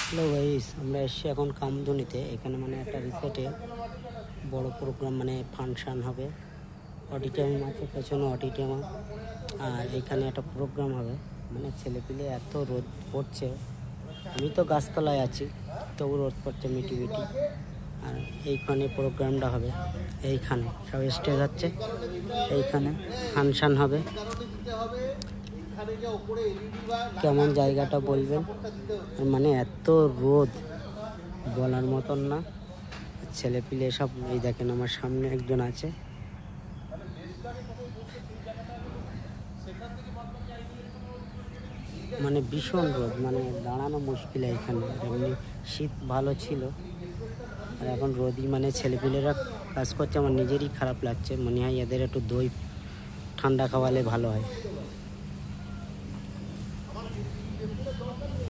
Hello guys, আমরা এসেছি এখন কামদুনিতে। এখানে মানে একটা রিসোর্টে বড় প্রোগ্রাম মানে ফাংশন হবে। অডিটোরিয়াম আছে, পেছনে অডিটোরিয়াম, আর এখানে একটা প্রোগ্রাম হবে। মানে ছেলেপিলে এত রোদ পড়ছে, আমি তো গাছতলায় আছি, তবু রোদ পড়ছে মিটি মিটি। আর এইখানে প্রোগ্রামটা হবে, এইখানে সব স্টেজ হচ্ছে, এইখানে ফাংশন হবে। কেমন জায়গাটা বলবেন? মানে এত রোদ বলার মতন না। ছেলেপিলে সব এই দেখেন, আমার সামনে একজন আছে। মানে ভীষণ রোদ, মানে দাঁড়ানো মুশকিল এখানে। এমনি শীত ভালো ছিল, আর এখন রোদই। মানে ছেলেপিলেরা কাজ করছে, আমার নিজেরই খারাপ লাগছে। মনে হয় এদের একটু দই ঠান্ডা খাওয়ালে ভালো হয়।